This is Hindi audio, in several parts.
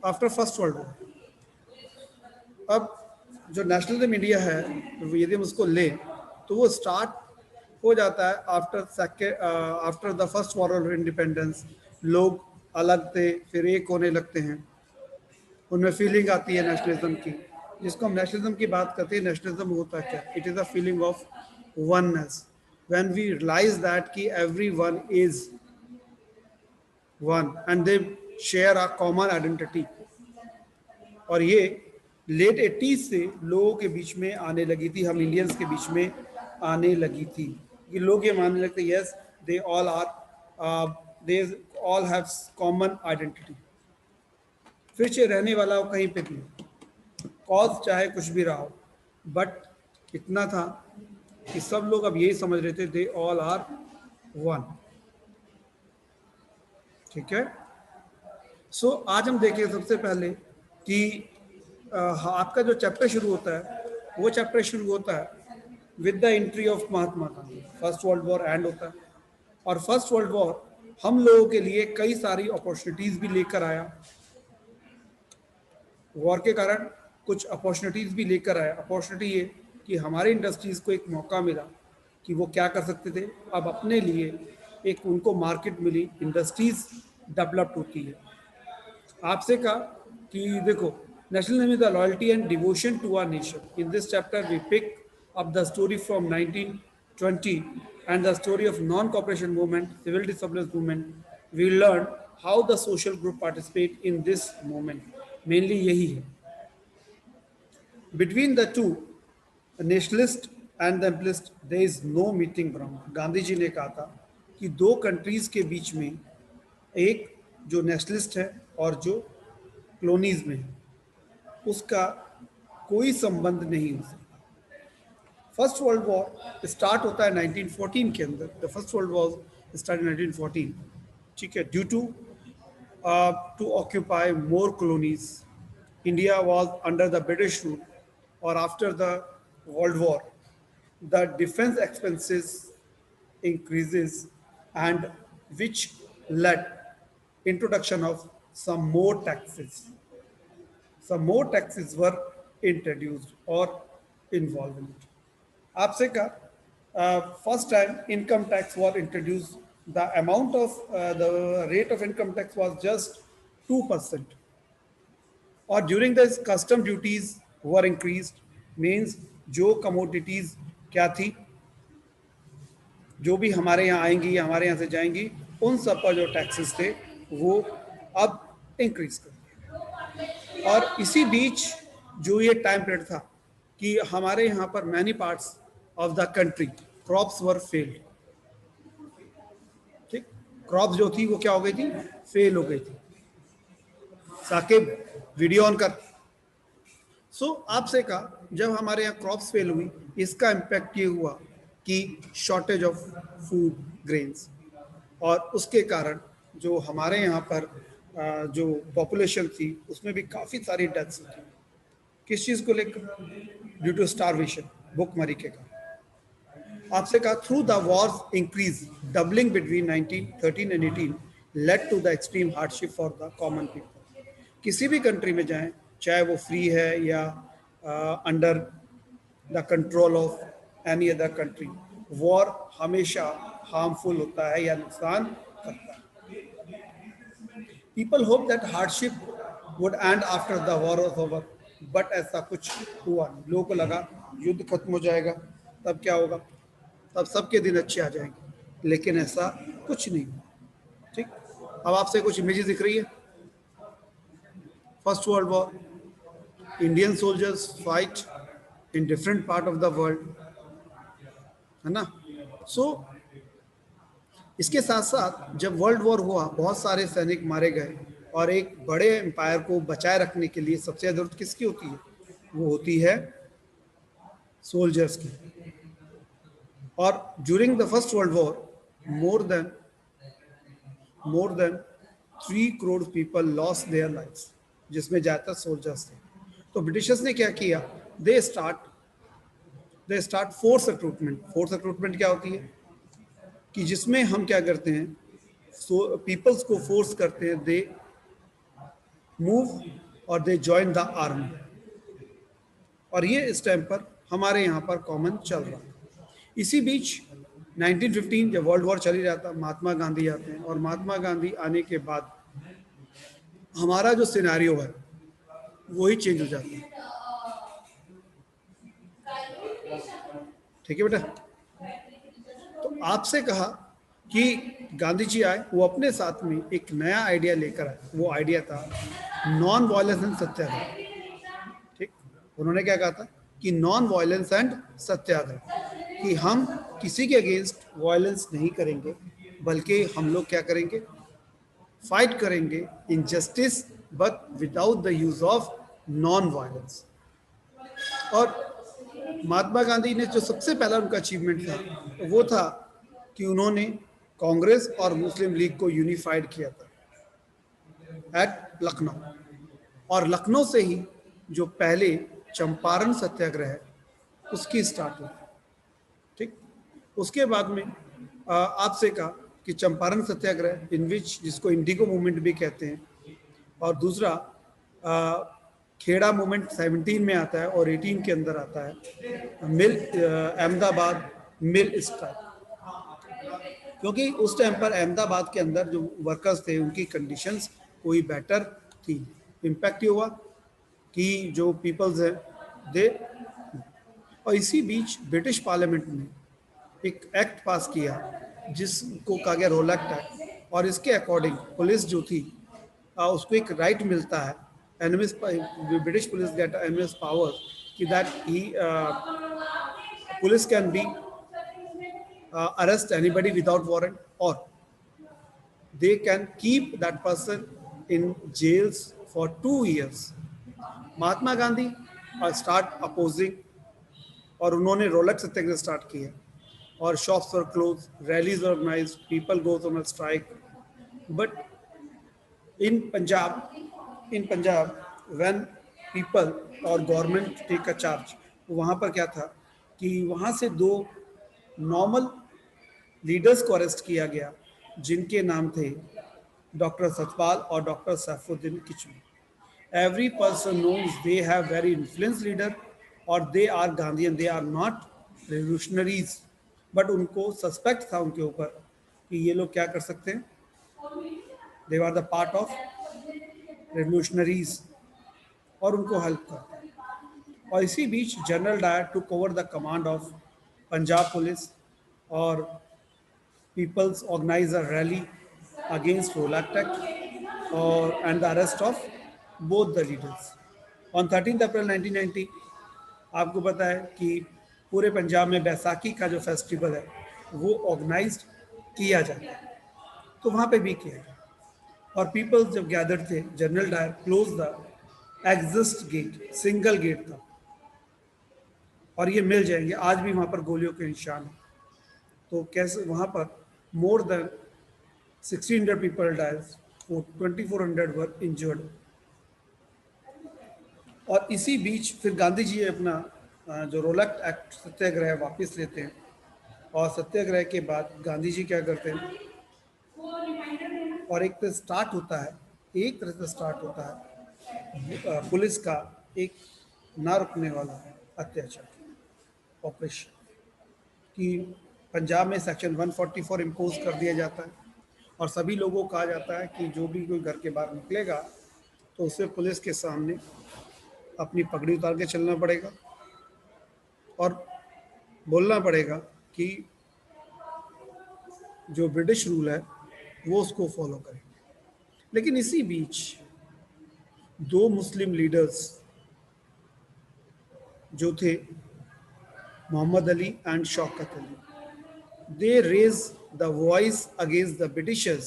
After first world war. अब जो नेशनलिज्म इंडिया है, यदि हम उसको लें तो वो स्टार्ट हो जाता है after the first war of independence. लोग अलग थे, फिर एक होने लगते हैं, उनमें फीलिंग आती है नेशनलिज्म की। जिसको हम नेशनलिज्म की बात करते हैं, नेशनलिज्म होता है क्या? It is a feeling of oneness, when we realize that कि every one is one and they share a common identity. और ये लेट 80s से लोगों के बीच में आने लगी थी, हम इंडियंस के बीच में आने लगी थी कि लोग ये मानने लगते yes they all are, they all have common identity. फिर से रहने वाला हो कहीं पे भी, कॉज चाहे कुछ भी रहा हो, बट इतना था कि सब लोग अब यही समझ रहे थे दे ऑल आर वन। ठीक है। सो आज हम देखें सबसे पहले कि आपका जो चैप्टर शुरू होता है, वो चैप्टर शुरू होता है with the entry of Mahatma Gandhi. First world war and होता है, और फर्स्ट वर्ल्ड वॉर हम लोगों के लिए कई सारी अपॉर्चुनिटीज भी लेकर आया। वॉर के कारण कुछ अपॉर्चुनिटीज भी लेकर आया। अपॉर्चुनिटी ये कि हमारी इंडस्ट्रीज को एक मौका मिला कि वो क्या कर सकते थे, अब अपने लिए एक उनको मार्केट मिली, इंडस्ट्रीज डेवलप्ड होती है। आपसे कहा कि देखो, nationalism is the loyalty and devotion to our nation. In this chapter we pick up the story from 1920 and the story of non cooperation movement, civil disorders movement. We learn how the social group participate in this movement. Mainly यही है। Between the two nationalist and the imperialist there is no meeting ground. Gandhi ji ने कहा था कि दो कंट्रीज के बीच में, एक जो नेशनलिस्ट है और जो कॉलोनीज में है, उसका कोई संबंध नहीं हो सकता। फर्स्ट वर्ल्ड वॉर स्टार्ट होता है 1914 के अंदर। The first world war start in 1914। ठीक है। Due to occupy more colonies, India was under the British rule. और after the world war the defense expenses increases, and which led introduction of some more taxes. Some more taxes were introduced or involved in it. आपसे कहा first time income tax was introduced. The amount of the rate of income tax was just 2%. और during the custom duties were increase, means जो कमोडिटीज क्या थी, जो भी हमारे यहाँ आएंगी या हमारे यहाँ से जाएंगी, उन सब पर जो टैक्सेस थे वो अब इंक्रीज कर दिए। और इसी बीच जो ये टाइम पीरियड था कि हमारे यहाँ पर many parts of the country crops were failed. ठीक, क्रॉप्स जो थी वो क्या हो गई थी, फेल हो गई थी। साकिब वीडियो ऑन कर। सो आपसे कहा जब हमारे यहाँ क्रॉप्स फेल हुई, इसका इम्पैक्ट ये हुआ कि शॉर्टेज ऑफ फूड ग्रेन्स, और उसके कारण जो हमारे यहाँ पर जो पॉपुलेशन थी उसमें भी काफ़ी सारी डेथ्स थी। किस चीज़ को लेकर? ड्यू टू स्टारवेशन, भूखमरी के कारण। आपसे कहा through the wars increase doubling between 1913 and 18 led to the extreme hardship for the common people. किसी भी कंट्री में जाएं, चाहे वो फ्री है या under the control of any other country, war हमेशा हार्मफुल होता है या नुकसान करता है। People hope that hardship would and after the war was over, but ऐसा कुछ हुआ नहीं। लोगों को लगा युद्ध खत्म हो जाएगा, तब क्या होगा, तब सबके दिन अच्छे आ जाएंगे, लेकिन ऐसा कुछ नहीं हुआ। ठीक, अब आपसे कुछ इमेजेस दिख रही है। First world war, Indian soldiers fight in different part of the world, है ना। सो इसके साथ साथ जब वर्ल्ड वॉर हुआ, बहुत सारे सैनिक मारे गए, और एक बड़े एम्पायर को बचाए रखने के लिए सबसे ज़्यादा जरूरत किसकी होती है? वो होती है सोल्जर्स की। और during the first world war more than 3 crore people lost their lives, जिसमें ज़्यादातर सोल्जर्स थे। तो ब्रिटिशर्स ने क्या किया, they start force recruitment. Force recruitment क्या होती है कि जिसमें हम क्या करते हैं, पीपल्स को फोर्स करते हैं, दे मूव और दे जॉइन द आर्मी। और ये इस टाइम पर हमारे यहाँ पर कॉमन चल रहा है। इसी बीच 1915 जब वर्ल्ड वॉर चल ही रहा था, महात्मा गांधी आते हैं और महात्मा गांधी आने के बाद हमारा जो सिनेरियो है वही चेंज हो जाता है। ठीक है बेटा। तो आपसे कहा कि गांधी जी आए, वो अपने साथ में एक नया आइडिया लेकर आए। वो आइडिया था नॉन वायलेंस एंड सत्याग्रह। ठीक, उन्होंने क्या कहा था कि नॉन वायलेंस एंड सत्याग्रह, कि हम किसी के अगेंस्ट वायलेंस नहीं करेंगे, बल्कि हम लोग क्या करेंगे, फाइट करेंगे injustice but without the use of non violence. और महात्मा गांधी ने जो सबसे पहला उनका अचीवमेंट था वो था कि उन्होंने कांग्रेस और मुस्लिम लीग को यूनिफाइड किया था एट लखनऊ। और लखनऊ से ही जो पहले चंपारण सत्याग्रह है उसकी स्टार्ट हुई। ठीक, उसके बाद में आपसे कहा कि चंपारण सत्याग्रह इन विच, जिसको इंडिगो मूवमेंट भी कहते हैं, और दूसरा खेड़ा मूवमेंट 17 में आता है और 18 के अंदर आता है मिल अहमदाबाद मिल स्ट्राइक। क्योंकि उस टाइम पर अहमदाबाद के अंदर जो वर्कर्स थे उनकी कंडीशंस कोई बेटर थी। इम्पैक्ट ये हुआ कि जो पीपल्स हैं दे। और इसी बीच ब्रिटिश पार्लियामेंट ने एक एक्ट पास किया जिसको कहा गया रोलैक्ट एक्ट। और इसके अकॉर्डिंग पुलिस जो थी उसको एक राइट मिलता है, animus, British police get animus power, कि that he police can be arrest anybody without warrant, or they can keep that person in jails for 2 years. Mahatma Gandhi start opposing और उन्होंने रोलक सत्याग्रह स्टार्ट किया और shops were close, rallies organise, people goes on a strike. But in Punjab when people और गवर्नमेंट टेक अ चार्ज, वहाँ पर क्या था कि वहाँ से 2 नॉर्मल लीडर्स को अरेस्ट किया गया जिनके नाम थे डॉक्टर सतपाल और doctor Saifuddin Kitchlew. Every person knows they have very influenced leader or they are Gandhian, they are not revolutionaries, but उनको सस्पेक्ट था उनके ऊपर कि ये लोग क्या कर सकते हैं, they were the part of revolutionaries, और उनको हेल्प करते हैं। और इसी बीच general Dyer took over the command of Punjab police और people's organized a rally against Rolak Act or and the arrest of both the leaders. On 13th April 1990 आपको पता है कि पूरे पंजाब में बैसाखी का जो फेस्टिवल है वो ऑर्गेनाइज्ड किया जाता है, तो वहाँ पे भी किया गया। और पीपल्स जब गैदर थे, general Dyer close the exist gate, single gate था, और ये मिल जाएंगे आज भी वहाँ पर गोलियों के निशान हैं। तो कैसे वहाँ पर more than 1,600 people died, 2,400 were injured। और इसी बीच फिर गांधी जी अपना जो रोलक एक्ट सत्याग्रह वापस लेते हैं, और सत्याग्रह के बाद गांधी जी क्या करते हैं, और एक तरह स्टार्ट होता है, एक तरह से स्टार्ट होता है पुलिस का एक ना रुकने वाला अत्याचार ऑपरेशन, कि पंजाब में सेक्शन 144 इम्पोज कर दिया जाता है और सभी लोगों को कहा जाता है कि जो भी कोई घर के बाहर निकलेगा तो उसे पुलिस के सामने अपनी पगड़ी उतार के चलना पड़ेगा और बोलना पड़ेगा कि जो ब्रिटिश रूल है वो उसको फॉलो करेंगे। लेकिन इसी बीच 2 मुस्लिम लीडर्स जो थे Mohammad Ali and Shaukat Ali, they raise the voice against the Britishers,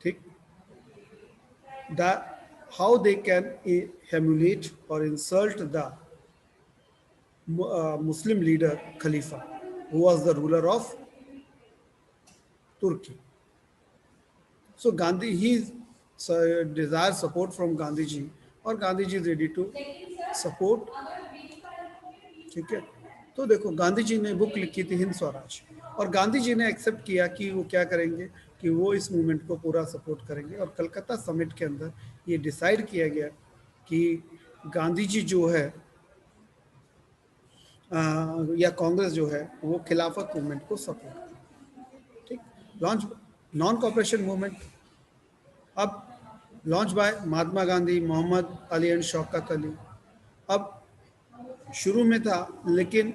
ठीक, that how they can humiliate or insult the Muslim leader Khalifa, who was the ruler of Turkey. So Gandhi, he desires support from Gandhi ji, और Gandhi ji is ready to support। ठीक है, तो देखो गांधी जी ने बुक लिखी थी हिंद स्वराज, और गांधी जी ने एक्सेप्ट किया कि वो क्या करेंगे कि वो इस मूवमेंट को पूरा सपोर्ट करेंगे। और कलकत्ता समिट के अंदर ये डिसाइड किया गया कि गांधी जी जो है या कांग्रेस जो है वो खिलाफत मूवमेंट को सपोर्ट करे। ठीक। लॉन्च नॉन कॉपरेशन मूवमेंट अब launch by Mahatma Gandhi, Mohammad Ali and Shaukat Ali. अब शुरू में था, लेकिन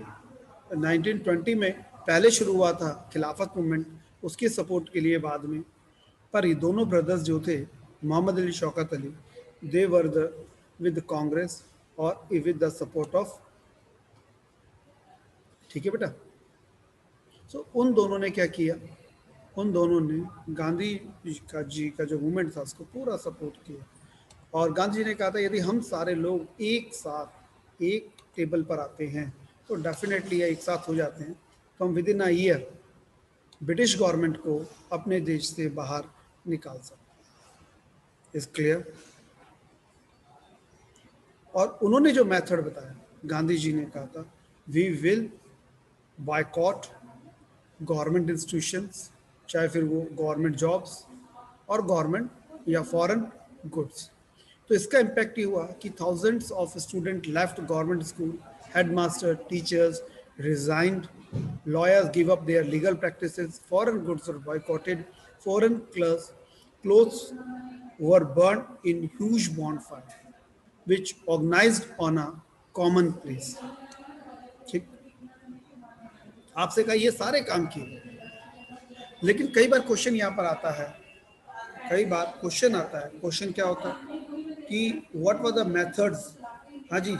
1920 में पहले शुरू हुआ था खिलाफत मूवमेंट, उसके सपोर्ट के लिए बाद में। पर ये दोनों ब्रदर्स जो थे, मोहम्मद अली, शौकत अली, दे वर द विद कांग्रेस और विद द सपोर्ट ऑफ, ठीक है बेटा। सो उन दोनों ने क्या किया, उन दोनों ने गांधी जी का जो मूवमेंट था उसको पूरा सपोर्ट किया। और गांधी जी ने कहा था यदि हम सारे लोग एक साथ एक टेबल पर आते हैं तो डेफिनेटली एक साथ हो जाते हैं तो हम with in a year British government को अपने देश से बाहर निकाल सकते। Is clear. और उन्होंने जो मेथड बताया, गांधी जी ने कहा था we will boycott government institutions, चाहे फिर वो गवर्नमेंट जॉब्स और गवर्नमेंट या फॉरेन गुड्स। तो इसका इम्पैक्ट ये हुआ कि thousands of student left government school, headmaster, teachers resigned, lawyers give up their legal practices, foreign goods were boycotted, foreign clothes were burned in huge bonfire, which organized on a common place. ठीक। आपसे कहा ये सारे काम किए, लेकिन कई बार क्वेश्चन यहाँ पर आता है, कई बार क्वेश्चन आता है, क्वेश्चन क्या होता है कि व्हाट वर द मेथड्स। हाँ जी,